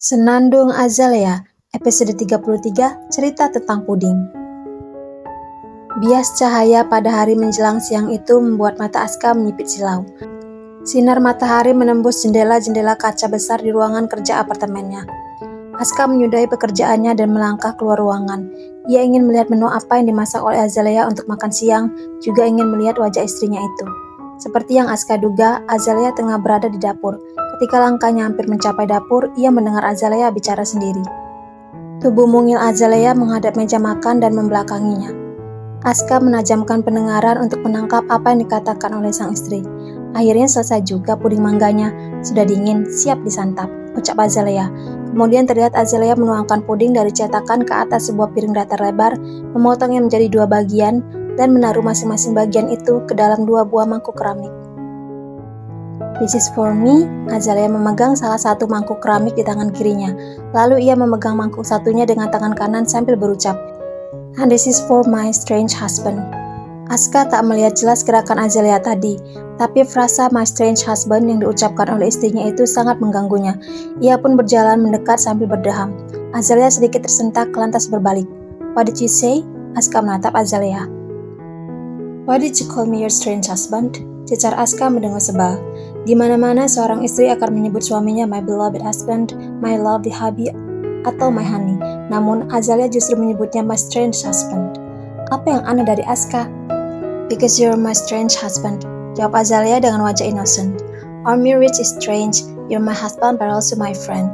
Senandung Azalea, episode 33, cerita tentang puding. Bias cahaya pada hari menjelang siang itu membuat mata Aska menyipit silau. Sinar matahari menembus jendela-jendela kaca besar di ruangan kerja apartemennya. Aska menyudahi pekerjaannya dan melangkah keluar ruangan. Ia ingin melihat menu apa yang dimasak oleh Azalea untuk makan siang, juga ingin melihat wajah istrinya itu. Seperti yang Aska duga, Azalea tengah berada di dapur. Ketika langkahnya hampir mencapai dapur, ia mendengar Azalea bicara sendiri. Tubuh mungil Azalea menghadap meja makan dan membelakanginya. Aska menajamkan pendengaran untuk menangkap apa yang dikatakan oleh sang istri. Akhirnya selesai juga puding mangganya, sudah dingin, siap disantap, ucap Azalea. Kemudian terlihat Azalea menuangkan puding dari cetakan ke atas sebuah piring datar lebar, memotongnya menjadi 2 bagian, dan menaruh masing-masing bagian itu ke dalam 2 buah mangkuk keramik. "This is for me." Azalea memegang salah satu mangkuk keramik di tangan kirinya. Lalu ia memegang mangkuk satunya dengan tangan kanan sambil berucap, "And this is for my strange husband." Aska tak melihat jelas gerakan Azalea tadi, tapi frasa "my strange husband" yang diucapkan oleh istrinya itu sangat mengganggunya. Ia pun berjalan mendekat sambil berdeham. Azalea sedikit tersentak lantas berbalik. "What did you say?" Aska menatap Azalea. "Why did you call me your strange husband?" Cecar Aska mendengus sebal. Di mana-mana seorang istri akan menyebut suaminya my beloved husband, my lovely hubby, atau my honey. Namun Azalea justru menyebutnya my strange husband. Apa yang aneh dari Aska? "Because you're my strange husband," jawab Azalea dengan wajah innocent. "Our marriage is strange. You're my husband but also my friend."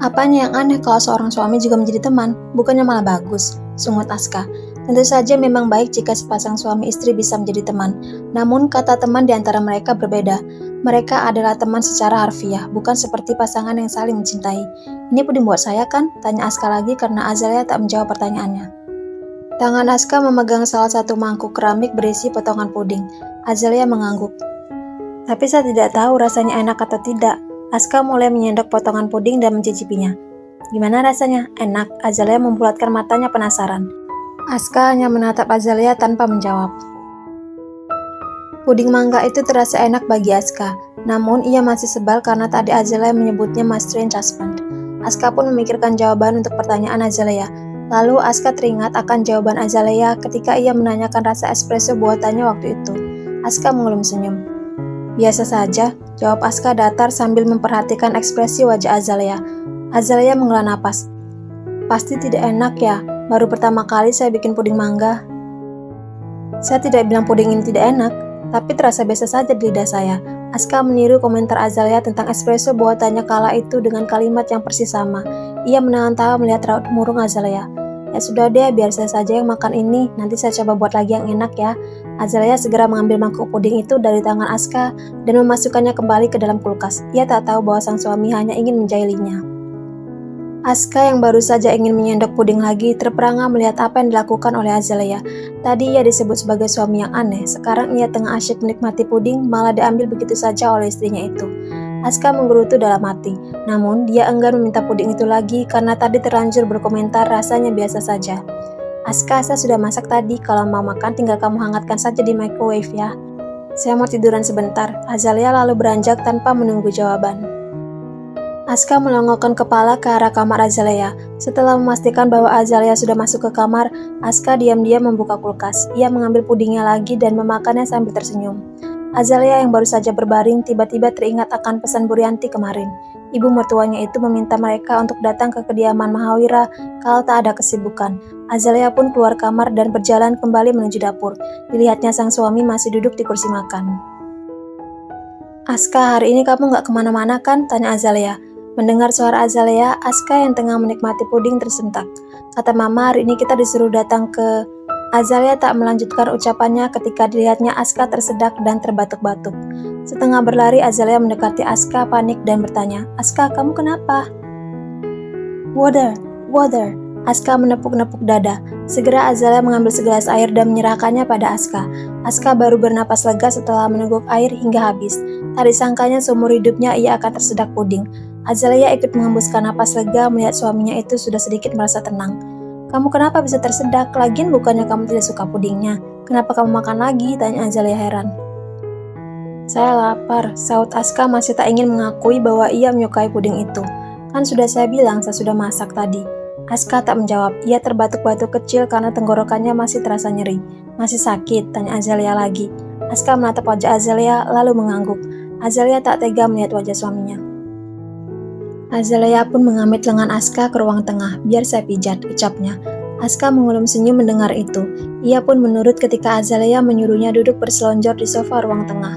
Apanya yang aneh kalau seorang suami juga menjadi teman? Bukannya malah bagus? Sungut Aska. Tentu saja memang baik jika sepasang suami istri bisa menjadi teman. Namun kata teman di antara mereka berbeda. Mereka adalah teman secara harfiah, bukan seperti pasangan yang saling mencintai. "Ini puding buat saya kan?" tanya Aska lagi karena Azalea tak menjawab pertanyaannya. Tangan Aska memegang salah satu mangkuk keramik berisi potongan puding. Azalea mengangguk. "Tapi saya tidak tahu rasanya enak atau tidak." Aska mulai menyendok potongan puding dan mencicipinya. "Gimana rasanya? Enak?" Azalea membulatkan matanya penasaran. Aska hanya menatap Azalea tanpa menjawab. Puding mangga itu terasa enak bagi Aska, namun ia masih sebal karena tadi Azalea menyebutnya my strange husband. Aska pun memikirkan jawaban untuk pertanyaan Azalea. Lalu Aska teringat akan jawaban Azalea ketika ia menanyakan rasa espresso buatannya waktu itu. Aska mengelum senyum. "Biasa saja," jawab Aska datar sambil memperhatikan ekspresi wajah Azalea. Azalea menghela napas. "Pasti tidak enak ya? Baru pertama kali saya bikin puding mangga." "Saya tidak bilang puding ini tidak enak, tapi terasa biasa saja di lidah saya." Aska meniru komentar Azalea tentang espresso buatannya kala itu dengan kalimat yang persis sama. Ia menahan tawa melihat raut murung Azalea. "Ya sudah deh, biar saya saja yang makan ini, nanti saya coba buat lagi yang enak ya." Azalea segera mengambil mangkuk puding itu dari tangan Aska dan memasukkannya kembali ke dalam kulkas. Ia tak tahu bahwa sang suami hanya ingin menjahilinya. Aska yang baru saja ingin menyendok puding lagi terperangah melihat apa yang dilakukan oleh Azalea. Tadi ia disebut sebagai suami yang aneh, sekarang ia tengah asyik menikmati puding malah diambil begitu saja oleh istrinya itu. Aska menggerutu dalam hati, namun dia enggan meminta puding itu lagi karena tadi terlanjur berkomentar rasanya biasa saja. "Aska, saya sudah masak tadi, kalau mau makan tinggal kamu hangatkan saja di microwave ya. Saya mau tiduran sebentar." Azalea lalu beranjak tanpa menunggu jawaban. Aska melongokkan kepala ke arah kamar Azalea. Setelah memastikan bahwa Azalea sudah masuk ke kamar, Aska diam-diam membuka kulkas. Ia mengambil pudingnya lagi dan memakannya sambil tersenyum. Azalea yang baru saja berbaring tiba-tiba teringat akan pesan Burianti kemarin. Ibu mertuanya itu meminta mereka untuk datang ke kediaman Mahawira kalau tak ada kesibukan. Azalea pun keluar kamar dan berjalan kembali menuju dapur. Dilihatnya sang suami masih duduk di kursi makan. "Aska, hari ini kamu nggak kemana-mana kan?" tanya Azalea. Mendengar suara Azalea, Aska yang tengah menikmati puding tersentak. "Kata Mama, hari ini kita disuruh datang ke..." Azalea tak melanjutkan ucapannya ketika dilihatnya Aska tersedak dan terbatuk-batuk. Setengah berlari, Azalea mendekati Aska panik dan bertanya, "Aska, kamu kenapa?" "Water, water." Aska menepuk-nepuk dada. Segera Azalea mengambil segelas air dan menyerahkannya pada Aska. Aska baru bernapas lega setelah meneguk air hingga habis. Tak disangkanya seumur hidupnya ia akan tersedak puding. Azalea ikut mengembuskan napas lega melihat suaminya itu sudah sedikit merasa tenang. "Kamu kenapa bisa tersedak? Lagian bukannya kamu tidak suka pudingnya? Kenapa kamu makan lagi?" tanya Azalea heran. Saya lapar, sahut Aska masih tak ingin mengakui bahwa ia menyukai puding itu. Kan sudah saya bilang saya sudah masak tadi. Aska tak menjawab, ia terbatuk-batuk kecil karena tenggorokannya masih terasa nyeri. Masih sakit, tanya Azalea lagi. Aska menatap wajah Azalea lalu mengangguk. Azalea tak tega melihat wajah suaminya. Azalea pun mengamit lengan Aska ke ruang tengah, biar saya pijat, ucapnya. Aska mengulum senyum mendengar itu. Ia pun menurut ketika Azalea menyuruhnya duduk berselonjor di sofa ruang tengah.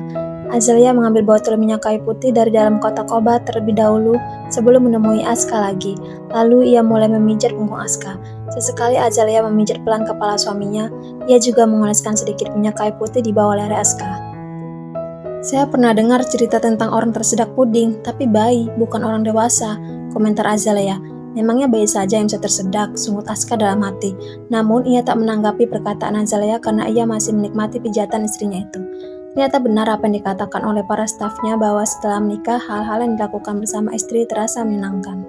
Azalea mengambil botol minyak kayu putih dari dalam kotak obat terlebih dahulu sebelum menemui Aska lagi. Lalu ia mulai memijat punggung Aska. Sesekali Azalea memijat pelan kepala suaminya. Ia juga mengoleskan sedikit minyak kayu putih di bawah leher Aska. Saya pernah dengar cerita tentang orang tersedak puding, tapi bayi, bukan orang dewasa, komentar Azalea. Memangnya bayi saja yang bisa tersedak, sungut Aska dalam hati. Namun ia tak menanggapi perkataan Azalea karena ia masih menikmati pijatan istrinya itu. Ternyata benar apa yang dikatakan oleh para stafnya bahwa setelah menikah, hal-hal yang dilakukan bersama istri terasa menyenangkan.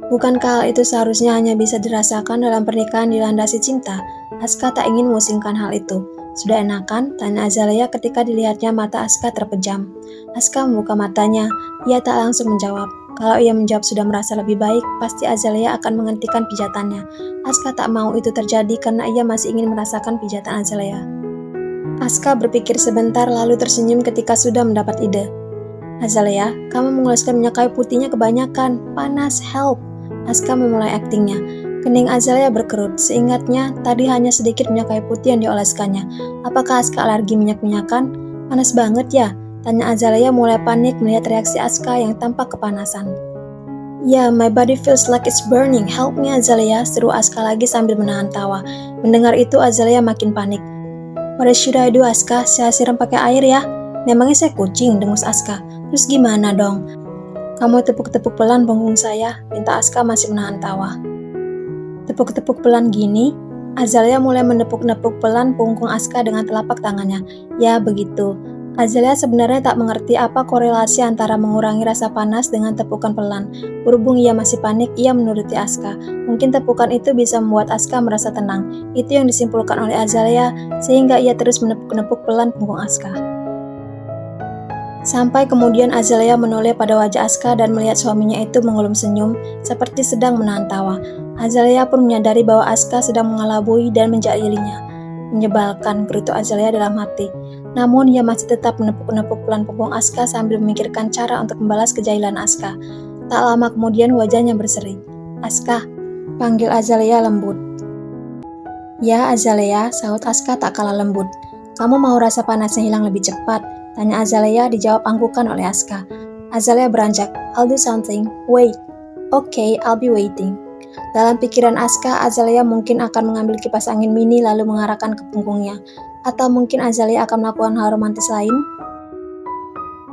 Bukankah hal itu seharusnya hanya bisa dirasakan dalam pernikahan dilandasi cinta? Aska tak ingin memusingkan hal itu. Sudah enakan? Tanya Azalea ketika dilihatnya mata Aska terpejam. Aska membuka matanya. Ia tak langsung menjawab. Kalau ia menjawab sudah merasa lebih baik, pasti Azalea akan menghentikan pijatannya. Aska tak mau itu terjadi karena ia masih ingin merasakan pijatan Azalea. Aska berpikir sebentar lalu tersenyum ketika sudah mendapat ide. Azalea, kamu mengoleskan minyak kayu putihnya kebanyakan. Panas, help. Aska memulai aktingnya. Kening Azalea berkerut. Seingatnya, tadi hanya sedikit minyak kayu putih yang dioleskannya. Apakah Aska alergi minyak-minyakan? Panas banget ya? Tanya Azalea mulai panik melihat reaksi Aska yang tampak kepanasan. Ya, my body feels like it's burning. Help me Azalea, seru Aska lagi sambil menahan tawa. Mendengar itu Azalea makin panik. What should I do, Aska? Saya siram pakai air ya? Memangnya saya kucing, dengus Aska. Terus gimana dong? Kamu tepuk-tepuk pelan punggung saya, minta Aska masih menahan tawa. Tepuk-tepuk pelan gini? Azalea mulai menepuk-nepuk pelan punggung Aska dengan telapak tangannya. Ya, begitu. Azalea sebenarnya tak mengerti apa korelasi antara mengurangi rasa panas dengan tepukan pelan. Berhubung ia masih panik, ia menuruti Aska. Mungkin tepukan itu bisa membuat Aska merasa tenang. Itu yang disimpulkan oleh Azalea, sehingga ia terus menepuk-nepuk pelan punggung Aska. Sampai kemudian Azalea menoleh pada wajah Aska dan melihat suaminya itu mengulum senyum, seperti sedang menahan tawa. Azalea pun menyadari bahwa Aska sedang mengelabui dan menjailinya. Menyebalkan, gerutu Azalea dalam hati. Namun ia masih tetap menepuk-nepuk pelan punggung Aska sambil memikirkan cara untuk membalas kejailan Aska. Tak lama kemudian wajahnya berseri. Aska, panggil Azalea lembut. Ya Azalea, sahut Aska tak kalah lembut. Kamu mau rasa panasnya hilang lebih cepat? Tanya Azalea dijawab anggukan oleh Aska. Azalea beranjak, I'll do something, wait. Okay, I'll be waiting. Dalam pikiran Aska, Azalea mungkin akan mengambil kipas angin mini lalu mengarahkan ke punggungnya. Atau mungkin Azalea akan melakukan hal romantis lain?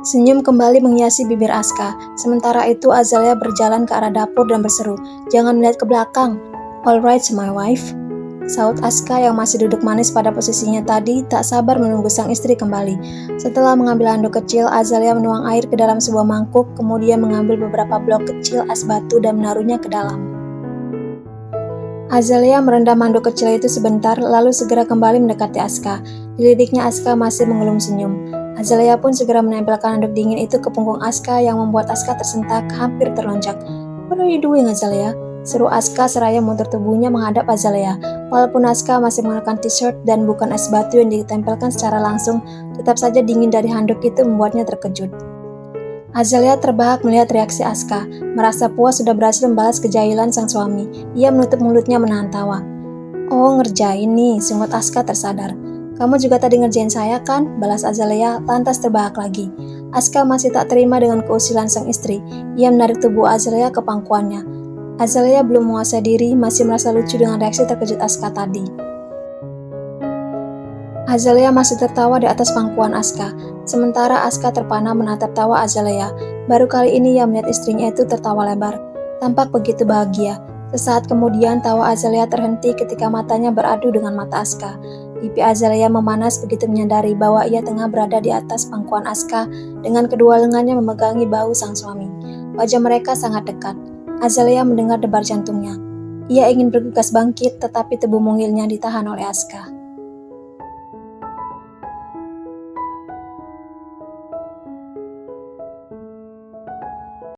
Senyum kembali menghiasi bibir Aska. Sementara itu Azalea berjalan ke arah dapur dan berseru, jangan melihat ke belakang. Alright, my wife. Sahut Aska yang masih duduk manis pada posisinya tadi, tak sabar menunggu sang istri kembali. Setelah mengambil handuk kecil, Azalea menuang air ke dalam sebuah mangkuk, kemudian mengambil beberapa blok kecil es batu dan menaruhnya ke dalam. Azalea merendam handuk kecil itu sebentar, lalu segera kembali mendekati Aska. Dilidiknya Aska masih mengulum senyum. Azalea pun segera menempelkan handuk dingin itu ke punggung Aska yang membuat Aska tersentak, hampir terlonjak. What are you doing, Azalea? Seru Aska seraya mundur tubuhnya menghadap Azalea. Walaupun Aska masih mengenakan t-shirt dan bukan es batu yang ditempelkan secara langsung, tetap saja dingin dari handuk itu membuatnya terkejut. Azalea terbahak melihat reaksi Aska, merasa puas sudah berhasil membalas kejailan sang suami. Ia menutup mulutnya menahan tawa. Oh, ngerjain nih, sungut Aska tersadar. Kamu juga tadi ngerjain saya kan? Balas Azalea, lantas terbahak lagi. Aska masih tak terima dengan keusilan sang istri. Ia menarik tubuh Azalea ke pangkuannya. Azalea belum menguasai diri, masih merasa lucu dengan reaksi terkejut Aska tadi. Azalea masih tertawa di atas pangkuan Aska, sementara Aska terpana menatap tawa Azalea. Baru kali ini ia melihat istrinya itu tertawa lebar. Tampak begitu bahagia. Sesaat kemudian tawa Azalea terhenti ketika matanya beradu dengan mata Aska. Pipi Azalea memanas begitu menyadari bahwa ia tengah berada di atas pangkuan Aska dengan kedua lengannya memegangi bahu sang suami. Wajah mereka sangat dekat. Azalea mendengar debar jantungnya. Ia ingin bergegas bangkit, tetapi tubuh mungilnya ditahan oleh Aska.